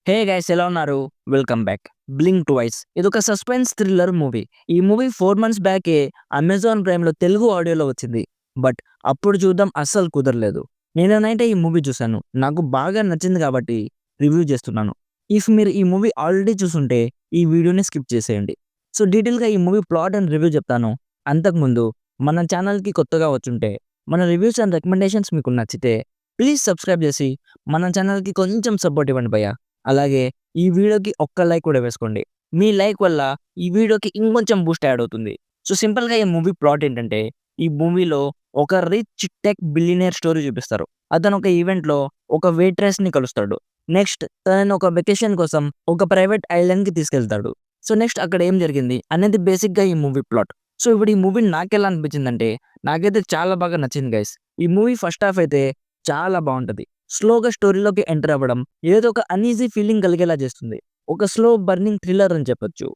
Hey guys ఎలా ఉన్నారు? Welcome back. 'Blink twice' ఇదొక సస్పెన్స్ థ్రిల్లర్ మూవీ. ఈ మూవీ 4 మంత్స్ బ్యాకే అమెజాన్ ప్రైమ్‌లో తెలుగు ఆడియోలో వచ్చింది. బట్ అప్పుడు చూద్దాం అస్సలు కుదరలేదు. నేననైతే ఈ మూవీ చూసాను. నాకు బాగా నచ్చింది కాబట్టి రివ్యూ చేస్తున్నాను. ఇఫ్ మీరు ఈ మూవీ ఆల్రెడీ చూసుంటే ఈ వీడియోని స్కిప్ చేసేయండి. సో డీటెయిల్‌గా ఈ మూవీ ప్లాట్ అండ్ రివ్యూ చెప్తాను. అంతకుముందు మన ఛానల్‌కి కొత్తగా వచ్చుంటే మన రివ్యూస్ అండ్ రికమెండేషన్స్ మీకు నచ్చితే ప్లీజ్ సబ్స్క్రైబ్ చేసి మన ఛానల్‌కి కొంచెం సపోర్ట్ ఇవ్వండి భయ్యా. అలాగే ఈ వీడియోకి ఒక్క లైక్ కూడా వేసుకోండి. మీ లైక్ వల్ల ఈ వీడియోకి ఇంకొంచెం బూస్ట్ యాడ్ అవుతుంది. సో సింపుల్‌గా ఈ మూవీ ప్లాట్ ఏంటంటే, ఈ మూవీలో ఒక రిచ్ టెక్ బిలియనేర్ స్టోరీ చూపిస్తారు. అతను ఒక ఈవెంట్‌లో ఒక వెయిట్రెస్‌ని కలుస్తాడు. నెక్స్ట్ తనని ఒక వెకేషన్ కోసం ఒక ప్రైవేట్ ఐలాండ్‌కి తీసుకెళ్తాడు. సో నెక్స్ట్ అక్కడ ఏం జరిగింది అనేది బేసిక్‌గా ఈ మూవీ ప్లాట్. సో ఇప్పుడు ఈ మూవీ నాకెలా అనిపించిందంటే, నాకైతే చాలా బాగా నచ్చింది గైస్. ఈ మూవీ ఫస్ట్ హాఫ్ అయితే చాలా బావుంటది. స్లోగా స్టోరీలోకి ఎంటర్ అవ్వడం ఏదో ఒక అన్‌ఈజీ ఫీలింగ్ కలిగేలా చేస్తుంది. ఒక స్లో బర్నింగ్ థ్రిల్లర్ అని చెప్పొచ్చు.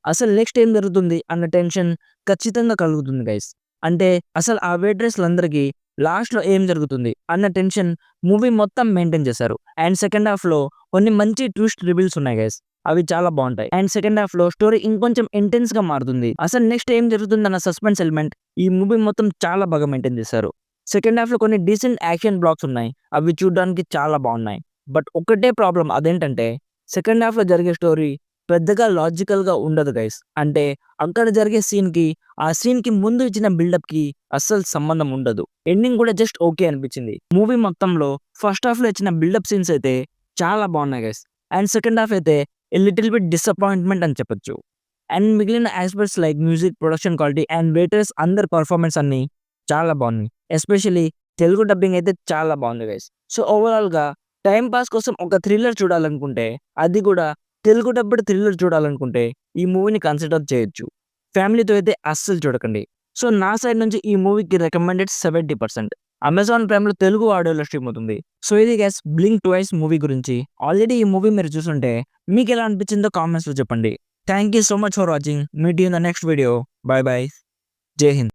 అసలు నెక్స్ట్ ఏం జరుగుతుంది అన్న టెన్షన్ ఖచ్చితంగా కలుగుతుంది గైస్. అంటే అసలు ఆ వెయిట్రెస్‌లందరికీ లాస్ట్‌లో ఏం జరుగుతుంది అన్న టెన్షన్ మూవీ మొత్తం మెయింటైన్ చేశారు. అండ్ సెకండ్ హాఫ్‌లో కొన్ని మంచి ట్విస్ట్ రివీల్స్ ఉన్నాయి గైస్. అవి చాలా బావుంటాయి. అండ్ సెకండ్ హాఫ్‌లో స్టోరీ ఇంకొంచెం ఇంటెన్స్‌గా మారుతుంది. అసలు నెక్స్ట్ ఏం జరుగుతుందన్న సస్పెన్స్ ఎలిమెంట్ ఈ మూవీ మొత్తం చాలా బాగా మెయింటైన్ చేశారు. సెకండ్ హాఫ్‌లో కొన్ని డీసెంట్ యాక్షన్ బ్లాక్స్ ఉన్నాయి. అవి చూడ్డానికి చాలా బావున్నాయి. బట్ ఒక్కటే ప్రాబ్లమ్ అదేంటంటే సెకండ్ హాఫ్‌లో జరిగే స్టోరీ పెద్దగా లాజికల్‌గా ఉండదు గైస్. అంటే అక్కడ జరిగే ఆ సీన్‌కి ముందు ఇచ్చిన బిల్డప్‌కి అస్సలు సంబంధం ఉండదు. ఎండింగ్ కూడా జస్ట్ ఓకే అనిపించింది. మూవీ మొత్తంలో ఫస్ట్ హాఫ్‌లో ఇచ్చిన బిల్డప్ సీన్స్ అయితే చాలా బావున్నాయి గైస్. అండ్ సెకండ్ హాఫ్ అయితే ఎ లిటిల్ బిట్ డిసప్పాయింట్‌మెంట్ అని చెప్పొచ్చు. అండ్ మిగిలిన aspects like music, production quality and waiters అందరి పెర్ఫార్మన్స్ అన్నీ చాలా బావున్నాయి. ఎస్పెషల్లీ తెలుగు డబ్బింగ్ అయితే చాలా బావుంది గైస్. సో ఓవరాల్‌గా టైమ్ పాస్ కోసం ఒక థ్రిల్లర్ చూడాలనుకుంటే, అది కూడా తెలుగు డబ్బుడ్ థ్రిల్లర్ చూడాలనుకుంటే ఈ మూవీని కన్సిడర్ చేయొచ్చు. ఫ్యామిలీతో అయితే అస్సలు చూడకండి. సో నా సైడ్ నుంచి ఈ మూవీకి రికమెండెడ్ 70%. అమెజాన్ ప్రైమ్‌లో తెలుగు ఆడియోలో స్ట్రీమ్ అవుతుంది. సో ఇది గైస్ 'బ్లింక్ ట్వైస్' మూవీ గురించి. ఆల్రెడీ ఈ మూవీ మీరు చూసుంటే మీకెలా అనిపించిందో కామెంట్స్‌లో చెప్పండి. Thank you so much for watching. Meet you in the next video. By by. జై హింద్.